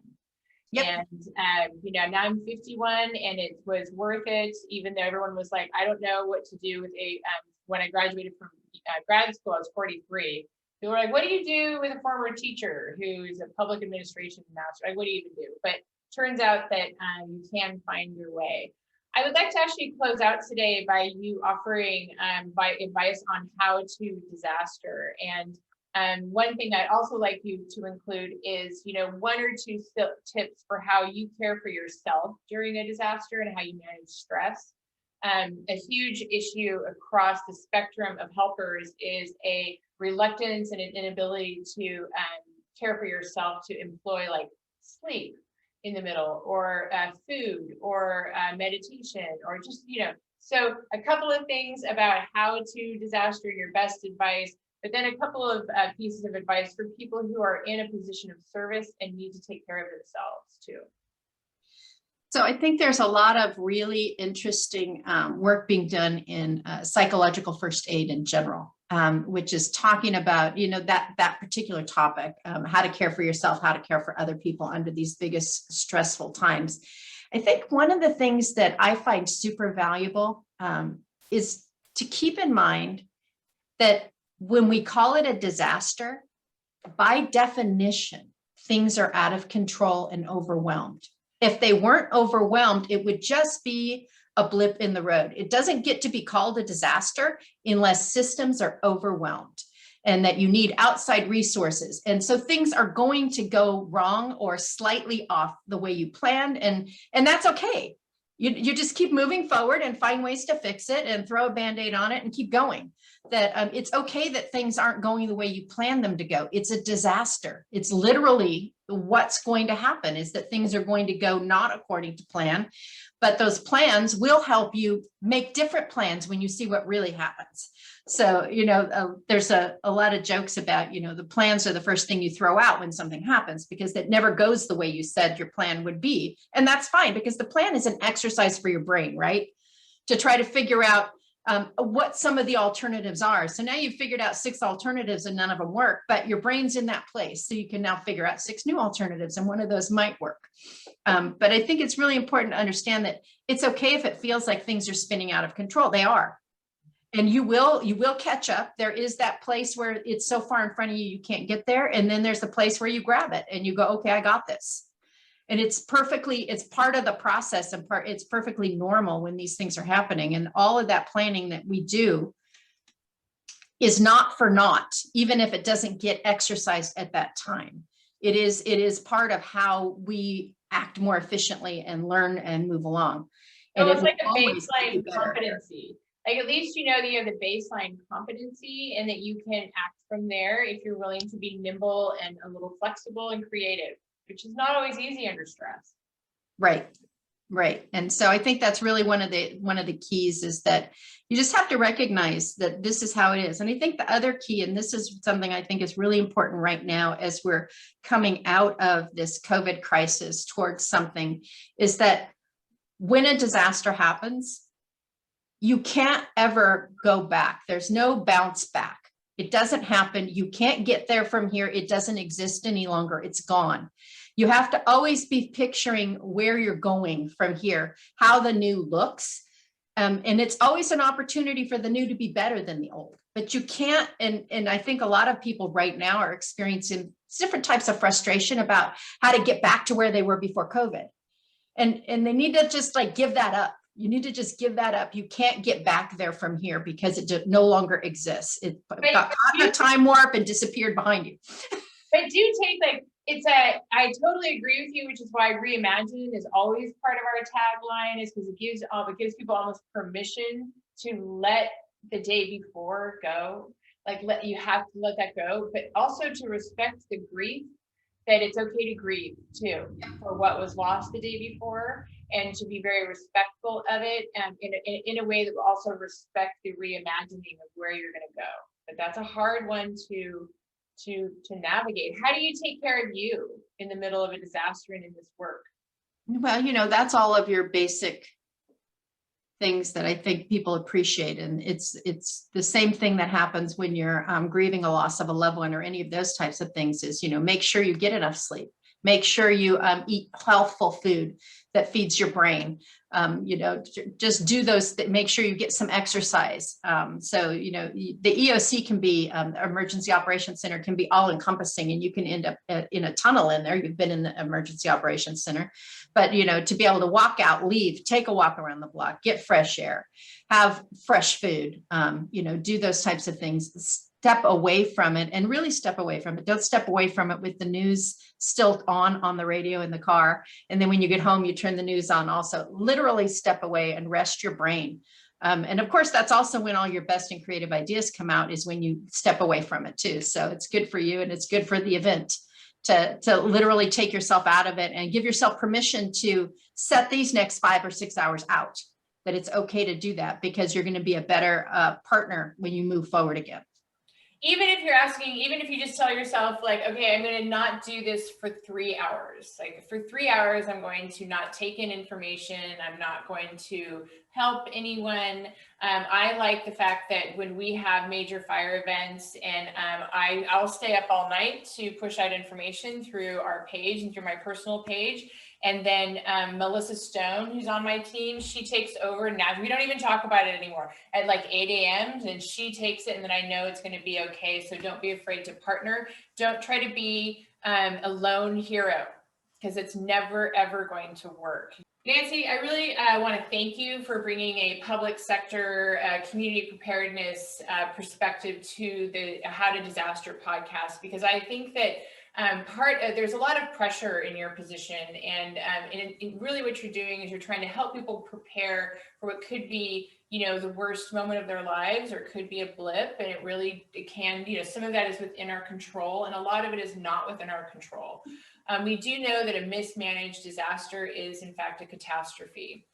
Yep. And, now I'm 51 and it was worth it, even though everyone was like, I don't know what to do with when I graduated from grad school, I was 43. They were like, what do you do with a former teacher who's a public administration master? Like, what do you even do? But turns out that you can find your way. I would like to actually close out today by you offering advice on how to disaster. And one thing I'd also like you to include is, 1 or 2 tips for how you care for yourself during a disaster and how you manage stress. A huge issue across the spectrum of helpers is a reluctance and an inability to care for yourself, to employ like sleep in the middle, or food, or meditation, or just, so a couple of things about how to disaster, your best advice, but then a couple of pieces of advice for people who are in a position of service and need to take care of themselves too. So I think there's a lot of really interesting work being done in psychological first aid in general, which is talking about, that particular topic, how to care for yourself, how to care for other people under these biggest stressful times. I think one of the things that I find super valuable is to keep in mind that when we call it a disaster, by definition, things are out of control and overwhelmed. If they weren't overwhelmed, it would just be a blip in the road. It doesn't get to be called a disaster unless systems are overwhelmed and that you need outside resources. And so things are going to go wrong or slightly off the way you planned. And that's okay. You just keep moving forward and find ways to fix it and throw a Band-Aid on it and keep going. That it's okay that things aren't going the way you planned them to go. It's a disaster. It's literally what's going to happen is that things are going to go not according to plan, but those plans will help you make different plans when you see what really happens. So, there's a lot of jokes about, the plans are the first thing you throw out when something happens, because it never goes the way you said your plan would be. And that's fine, because the plan is an exercise for your brain, right? To try to figure out what some of the alternatives are. So now you've figured out 6 alternatives and none of them work, but your brain's in that place. So you can now figure out 6 new alternatives and one of those might work. But I think it's really important to understand that it's okay if it feels like things are spinning out of control. They are. And you will catch up. There is that place where it's so far in front of you, you can't get there. And then there's the place where you grab it and you go, okay, I got this. And it's part of the process, and it's perfectly normal when these things are happening. And all of that planning that we do is not for naught, even if it doesn't get exercised at that time. It is part of how we act more efficiently and learn and move along. And it's like a baseline competency. Like, at least you know that you have the baseline competency and that you can act from there if you're willing to be nimble and a little flexible and creative, which is not always easy under stress. Right. And so I think that's really one of the keys, is that you just have to recognize that this is how it is. And I think the other key, and this is something I think is really important right now as we're coming out of this COVID crisis towards something, is that when a disaster happens, you can't ever go back. There's no bounce back. It doesn't happen. You can't get there from here. It doesn't exist any longer. It's gone. You have to always be picturing where you're going from here, how the new looks. And it's always an opportunity for the new to be better than the old. But you can't, and I think a lot of people right now are experiencing different types of frustration about how to get back to where they were before COVID. And they need to just give that up. You need to just give that up. You can't get back there from here because it no longer exists. It got caught in a time warp and disappeared behind you. But do take I totally agree with you, which is why reimagine is always part of our tagline, is because it gives people almost permission to let the day before go. You have to let that go, but also to respect the grief, that it's okay to grieve too for what was lost the day before, and to be very respectful of it, and in a way that will also respect the reimagining of where you're going to go. But that's a hard one to navigate. How do you take care of you in the middle of a disaster and in this work? Well, that's all of your basic things that I think people appreciate. And it's the same thing that happens when you're grieving a loss of a loved one or any of those types of things, is, make sure you get enough sleep. Make sure you eat healthful food that feeds your brain. Just do those, make sure you get some exercise. So, the EOC can be, Emergency Operations Center can be all encompassing, and you can end up in a tunnel in there. You've been in the Emergency Operations Center, but, to be able to walk out, leave, take a walk around the block, get fresh air, have fresh food, do those types of things. Step away from it, and really step away from it. Don't step away from it with the news still on the radio in the car. And then when you get home, you turn the news on also. Literally step away and rest your brain. And of course, that's also when all your best and creative ideas come out, is when you step away from it too. So it's good for you, and it's good for the event to literally take yourself out of it and give yourself permission to set these next 5 or 6 hours out, that it's okay to do that, because you're going to be a better partner when you move forward again. Even if you just tell yourself, okay, I'm going to not do this for 3 hours. For 3 hours, I'm going to not take in information. I'm not going to help anyone. I like the fact that when we have major fire events, and I'll stay up all night to push out information through our page and through my personal page. And then Melissa Stone, who's on my team, she takes over now. We don't even talk about it anymore at 8 a.m. and she takes it, and then I know it's going to be okay. So don't be afraid to partner. Don't try to be a lone hero, because it's never, ever going to work. Nancy, I really want to thank you for bringing a public sector community preparedness perspective to the How to Disaster podcast, because I think that there's a lot of pressure in your position, and really what you're doing is you're trying to help people prepare for what could be, the worst moment of their lives, or it could be a blip, and it can, some of that is within our control, and a lot of it is not within our control. We do know that a mismanaged disaster is in fact a catastrophe.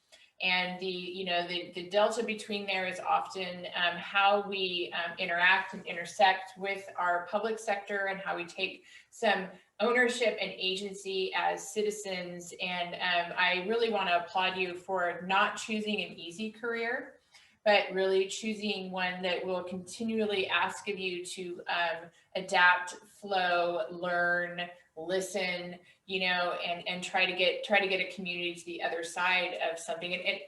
And the delta between there is often how we interact and intersect with our public sector, and how we take some ownership and agency as citizens. And I really want to applaud you for not choosing an easy career, but really choosing one that will continually ask of you to adapt, flow, learn, listen, and try to get a community to the other side of something, and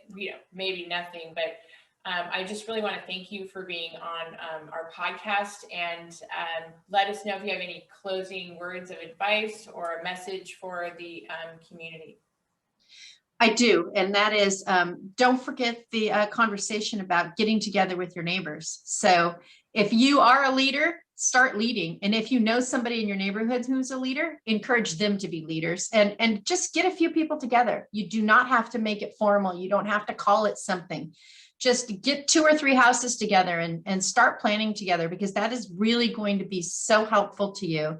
maybe nothing, but I just really want to thank you for being on our podcast, and let us know if you have any closing words of advice or a message for the community. I do, and that is, don't forget the conversation about getting together with your neighbors. So if you are a leader, start leading. And if you know somebody in your neighborhood who's a leader, encourage them to be leaders, and just get a few people together. You do not have to make it formal. You don't have to call it something. Just get 2 or 3 houses together and start planning together, because that is really going to be so helpful to you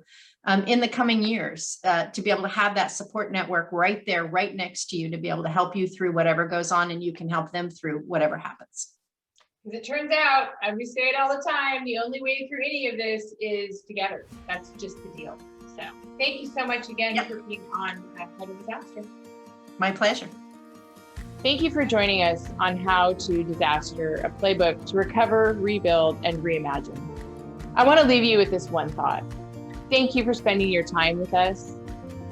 in the coming years, to be able to have that support network right there, right next to you, to be able to help you through whatever goes on, and you can help them through whatever happens. As it turns out, we say it all the time, the only way through any of this is together. That's just the deal. So thank you so much again for being on How to Disaster. My pleasure. Thank you for joining us on How to Disaster, a playbook to recover, rebuild, and reimagine. I want to leave you with this one thought. Thank you for spending your time with us.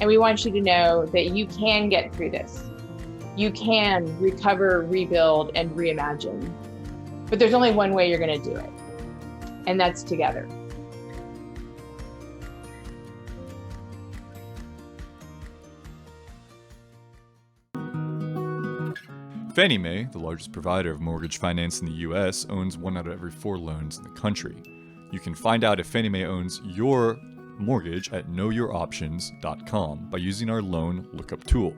And we want you to know that you can get through this. You can recover, rebuild, and reimagine. But there's only one way you're going to do it, and that's together. Fannie Mae, the largest provider of mortgage finance in the U.S., owns 1 out of every 4 loans in the country. You can find out if Fannie Mae owns your mortgage at knowyouroptions.com by using our loan lookup tool.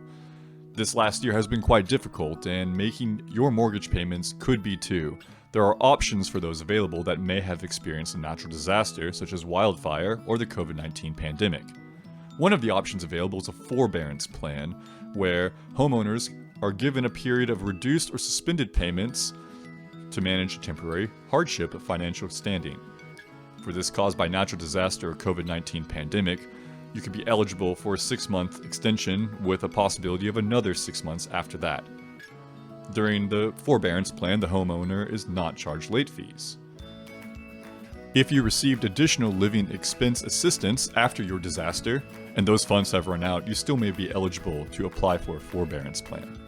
This last year has been quite difficult, and making your mortgage payments could be too. There are options for those available that may have experienced a natural disaster, such as wildfire or the COVID-19 pandemic. One of the options available is a forbearance plan, where homeowners are given a period of reduced or suspended payments to manage a temporary hardship of financial standing. For this caused by natural disaster or COVID-19 pandemic, you could be eligible for a 6-month extension with a possibility of another 6 months after that. During the forbearance plan, the homeowner is not charged late fees. If you received additional living expense assistance after your disaster, and those funds have run out, you still may be eligible to apply for a forbearance plan.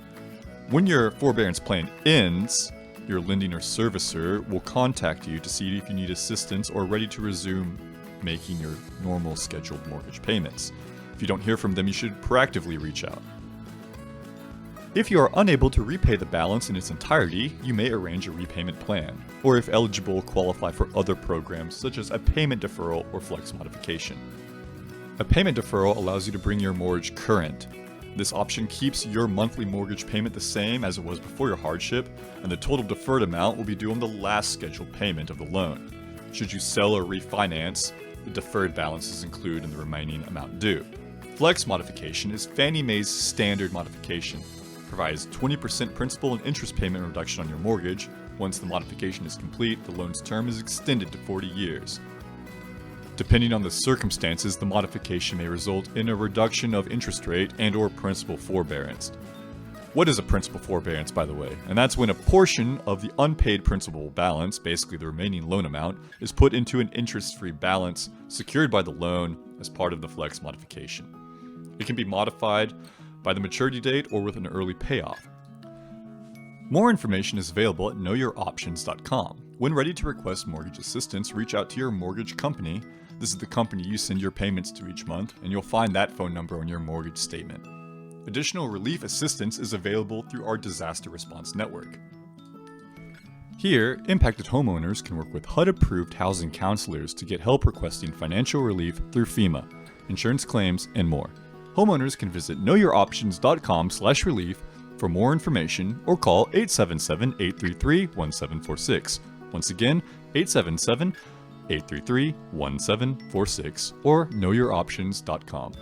When your forbearance plan ends, your lending or servicer will contact you to see if you need assistance or are ready to resume making your normal scheduled mortgage payments. If you don't hear from them, you should proactively reach out. If you are unable to repay the balance in its entirety, you may arrange a repayment plan, or if eligible, qualify for other programs such as a payment deferral or flex modification. A payment deferral allows you to bring your mortgage current. This option keeps your monthly mortgage payment the same as it was before your hardship, and the total deferred amount will be due on the last scheduled payment of the loan. Should you sell or refinance, the deferred balance is included in the remaining amount due. Flex modification is Fannie Mae's standard modification. Provides 20% principal and interest payment reduction on your mortgage. Once the modification is complete, the loan's term is extended to 40 years. Depending on the circumstances, the modification may result in a reduction of interest rate and/or principal forbearance. What is a principal forbearance, by the way? And that's when a portion of the unpaid principal balance, basically the remaining loan amount, is put into an interest-free balance secured by the loan as part of the flex modification. It can be modified by the maturity date or with an early payoff. More information is available at knowyouroptions.com. When ready to request mortgage assistance, reach out to your mortgage company. This is the company you send your payments to each month, and you'll find that phone number on your mortgage statement. Additional relief assistance is available through our Disaster Response Network. Here, impacted homeowners can work with HUD-approved housing counselors to get help requesting financial relief through FEMA, insurance claims, and more. Homeowners can visit knowyouroptions.com/relief for more information or call 877-833-1746. Once again, 877-833-1746 or knowyouroptions.com.